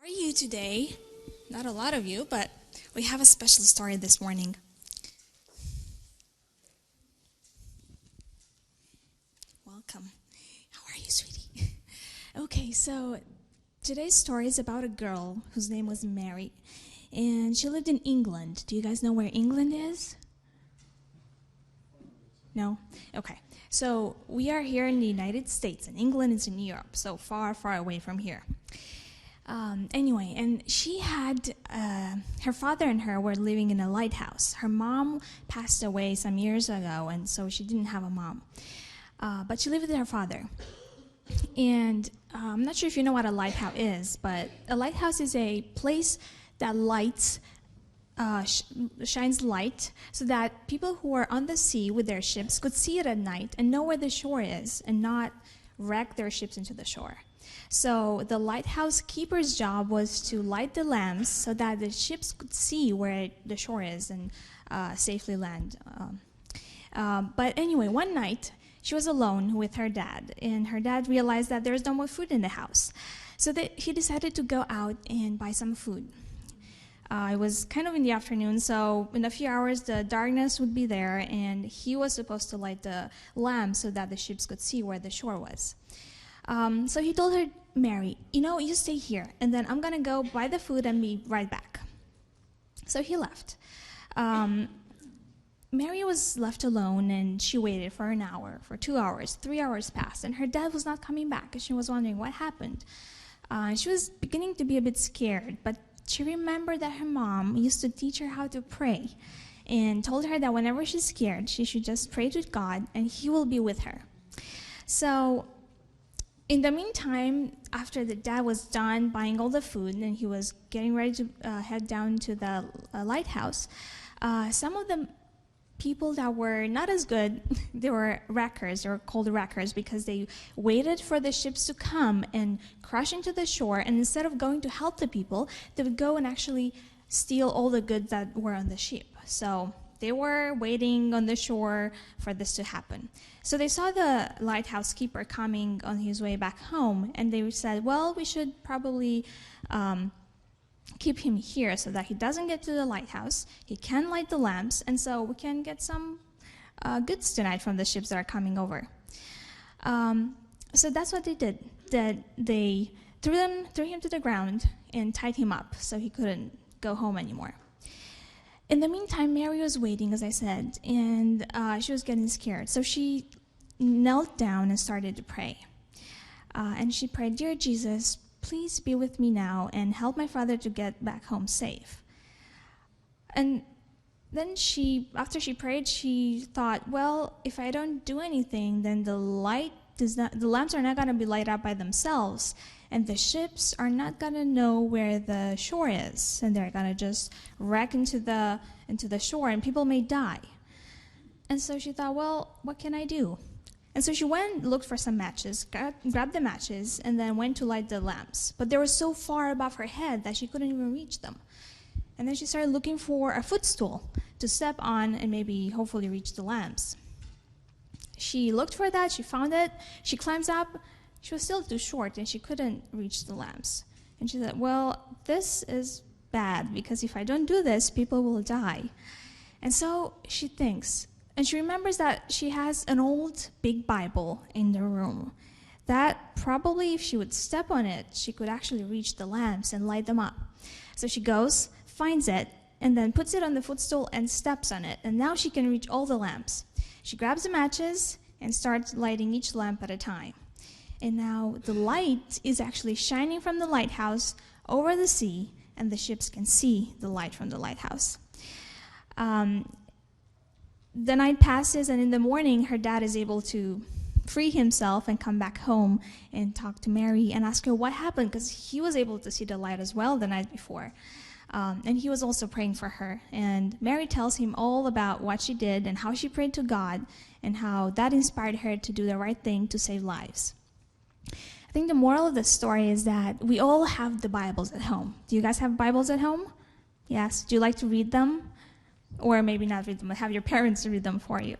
How are you today? Not a lot of you, but we have a special story this morning. Welcome. How are you, sweetie? Okay, so today's story is about a girl whose name was Mary, and she lived in England. Do you guys know where England is? No? Okay. So we are here in the United States, and England is in Europe, so far, far away from here. Anyway, and she had, her father and her were living in a lighthouse. Her mom passed away some years ago, and so she didn't have a mom. But she lived with her father. And I'm not sure if you know what a lighthouse is, but a lighthouse is a place that lights, shines light so that people who are on the sea with their ships could see it at night and know where the shore is and not wreck their ships into the shore. So the lighthouse keeper's job was to light the lamps so that the ships could see where the shore is and safely land. But anyway, one night she was alone with her dad, and her dad realized that there's no more food in the house. So he decided to go out and buy some food. It was kind of in the afternoon, so in a few hours the darkness would be there, and he was supposed to light the lamp so that the ships could see where the shore was. So he told her, Mary, you stay here, and then I'm going to go buy the food and be right back. So he left. Mary was left alone, and she waited for an hour, for 2 hours, 3 hours passed, and her dad was not coming back, and she was wondering what happened. She was beginning to be a bit scared, but she remembered that her mom used to teach her how to pray and told her that whenever she's scared, she should just pray to God, and He will be with her. So in the meantime, after the dad was done buying all the food and he was getting ready to head down to the lighthouse, some of the people that were not as good, they were wreckers. They were called wreckers because they waited for the ships to come and crash into the shore, and instead of going to help the people, they would go and actually steal all the goods that were on the ship. So they were waiting on the shore for this to happen. So they saw the lighthouse keeper coming on his way back home, and they said, well, we should probably keep him here so that he doesn't get to the lighthouse, he can light the lamps, and so we can get some goods tonight from the ships that are coming over. So that's what they did. They threw him to the ground and tied him up so he couldn't go home anymore. In the meantime, Mary was waiting, as I said, and she was getting scared. So she knelt down and started to pray. And she prayed, Dear Jesus, please be with me now and help my father to get back home safe. And then after she prayed, she thought, well, if I don't do anything, then the lamps are not going to be lighted up by themselves, and the ships are not going to know where the shore is, and they're going to just wreck into the shore, and people may die. And so she thought, well, what can I do? And so she went and looked for some matches, grabbed the matches, and then went to light the lamps. But they were so far above her head that she couldn't even reach them. And then she started looking for a footstool to step on and maybe hopefully reach the lamps. She looked for that, she found it, she climbs up. She was still too short and she couldn't reach the lamps. And she said, well, this is bad because if I don't do this, people will die. And so she thinks, and she remembers that she has an old big Bible in the room that probably if she would step on it, she could actually reach the lamps and light them up. So she goes, finds it, and then puts it on the footstool and steps on it. And now she can reach all the lamps. She grabs the matches and starts lighting each lamp at a time. And now the light is actually shining from the lighthouse over the sea, and the ships can see the light from the lighthouse. The night passes, and in the morning, her dad is able to free himself and come back home and talk to Mary and ask her what happened, because he was able to see the light as well the night before. And he was also praying for her. And Mary tells him all about what she did and how she prayed to God and how that inspired her to do the right thing to save lives. I think the moral of the story is that we all have the Bibles at home. Do you guys have Bibles at home? Yes. Do you like to read them? Or maybe not read them, but have your parents read them for you.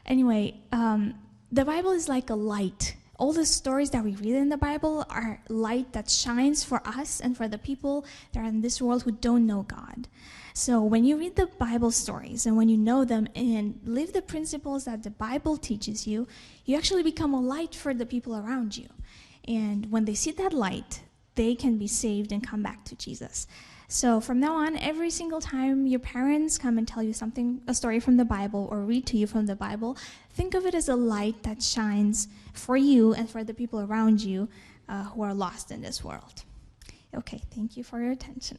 Anyway, the Bible is like a light all the stories that we read in the Bible are light that shines for us and for the people that are in this world who don't know God. So when you read the Bible stories and when you know them and live the principles that the Bible teaches you, you actually become a light for the people around you. And when they see that light, they can be saved and come back to Jesus. So from now on, every single time your parents come and tell you a story from the Bible or read to you from the Bible, think of it as a light that shines for you and for the people around you who are lost in this world. Okay, thank you for your attention.